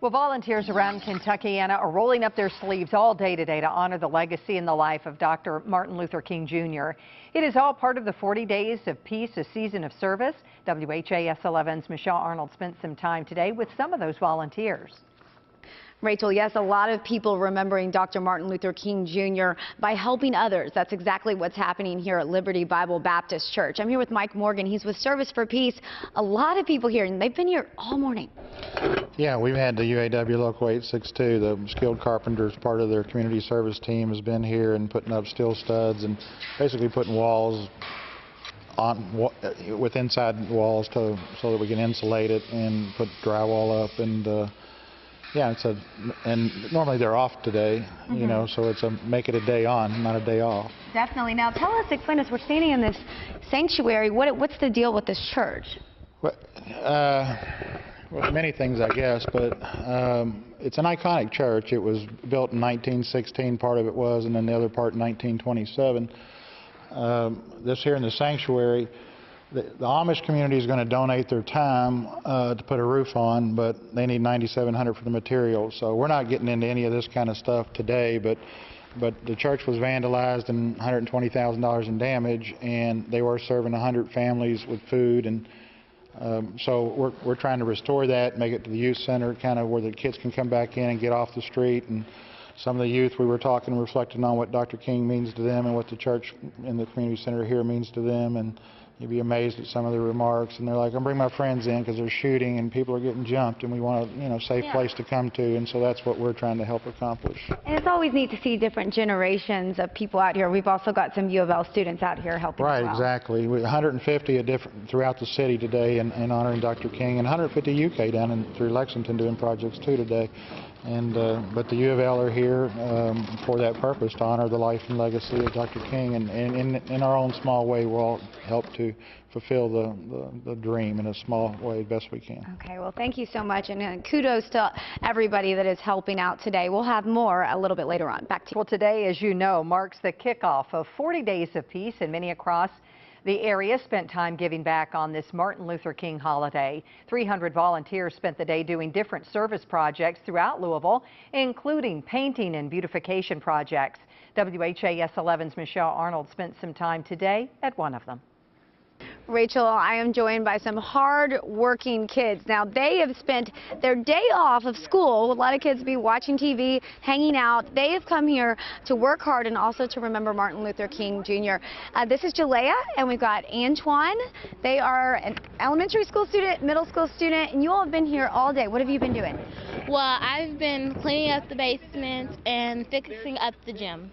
Well, volunteers around Kentuckiana are rolling up their sleeves all day today to honor the legacy and the life of Dr. Martin Luther King Jr. It is all part of the 40 Days of Peace, a season of service. WHAS11's Michelle Arnold spent some time today with some of those volunteers. Rachel, yes, a lot of people remembering Dr. Martin Luther King Jr. by helping others. That's exactly what's happening here at Liberty Bible Baptist Church. I'm here with Mike Morgan. He's with Service for Peace. A lot of people here, and they've been here all morning. Yeah, we've had the UAW Local 862, the skilled carpenters, part of their community service team, has been here and putting up steel studs and basically putting walls on with inside walls so that we can insulate it and put drywall up. And yeah, and normally they're off today, you know, so it's make it a day on, not a day off. Definitely. Now tell us, explain us, we're standing in this sanctuary. What's the deal with this church? Well, many things, I guess, but it's an iconic church. It was built in 1916, part of it was, and then the other part in 1927. This here in the sanctuary, the Amish community is going to donate their time to put a roof on, but they need $9,700 for the materials. So we're not getting into any of this kind of stuff today, but the church was vandalized and $120,000 in damage, and they were serving 100 families with food, and so we're trying to restore that, make it to the youth center, kind of where the kids can come back in and get off the street. And some of the youth we were talking, reflecting on what Dr. King means to them and what the church in the community center here means to them. And you'd be amazed at some of the remarks. And they're like, I'm bringing my friends in because they're shooting and people are getting jumped, and we want a, safe place to come to. And so that's what we're trying to help accomplish. And it's always neat to see different generations of people out here. We've also got some U of L students out here helping as well. Exactly. 150 throughout the city today in honoring Dr. King, and 150 UK down through Lexington doing projects too today. And but the U of L are here for that purpose, to honor the life and legacy of Dr. King, and in our own small way we'll all help to fulfill the dream in a small way best we can. Okay, well, thank you so much, and kudos to everybody that is helping out today. We'll have more a little bit later on. Back to you. Well, today, as you know, marks the kickoff of 40 Days of Peace, and many across the area spent time giving back on this Martin Luther King holiday. 300 volunteers spent the day doing different service projects throughout Louisville, including painting and beautification projects. WHAS11's Michelle Arnold spent some time today at one of them. Rachel, I am joined by some hard-working kids. Now, they have spent their day off of school. A lot of kids be watching TV, hanging out. They have come here to work hard and also to remember Martin Luther King Jr. This is Jalea, and we've got Antoine. They are an elementary school student, middle school student, and you all have been here all day. What have you been doing? Well, I've been cleaning up the basement and fixing up the gym.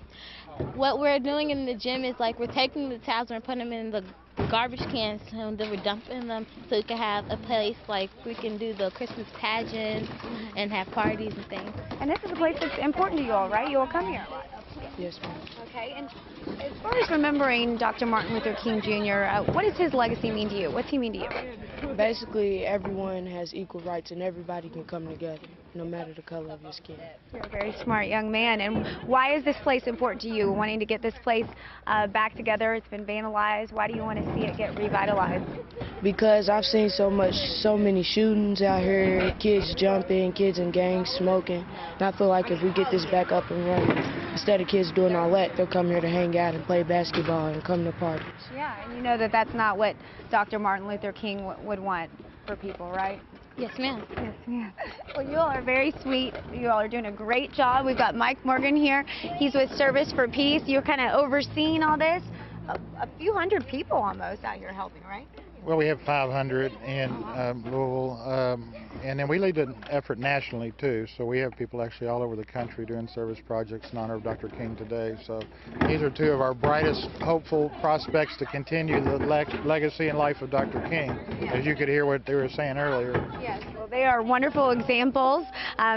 What we're doing in the gym is like we're taking the towels and we're putting them in the garbage cans, and then we're dumping them so we can have a place like we can do the Christmas pageant and have parties and things. And this is a place that's important to you all, right? You all come here a lot. Yes, ma'am. Okay, and as far as remembering Dr. Martin Luther King Jr., what does his legacy mean to you? What's he mean to you? Basically, everyone has equal rights and everybody can come together, no matter the color of your skin. You're a very smart young man. And why is this place important to you, wanting to get this place back together? It's been vandalized. Why do you want to see it get revitalized? Because I've seen so many shootings out here, kids jumping, kids in gangs smoking. And I feel like if we get this back up and running, instead of kids doing all that, they'll come here to hang out and play basketball and come to parties. Yeah, and you know that that's not what Dr. Martin Luther King would want for people, right? Yes, ma'am. Yes, ma'am. Well, you all are very sweet. You all are doing a great job. We've got Mike Morgan here. He's with Service for Peace. You're kind of overseeing all this. A few hundred people almost out here helping, right? Well, we have 500 in Louisville, and then we lead the effort nationally too. So we have people actually all over the country doing service projects in honor of Dr. King today. So these are two of our brightest, hopeful prospects to continue the legacy and life of Dr. King, as you could hear what they were saying earlier. Yes, well, they are wonderful examples.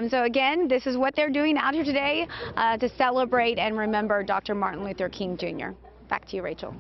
So again, this is what they're doing out here today to celebrate and remember Dr. Martin Luther King Jr. Back to you, Rachel.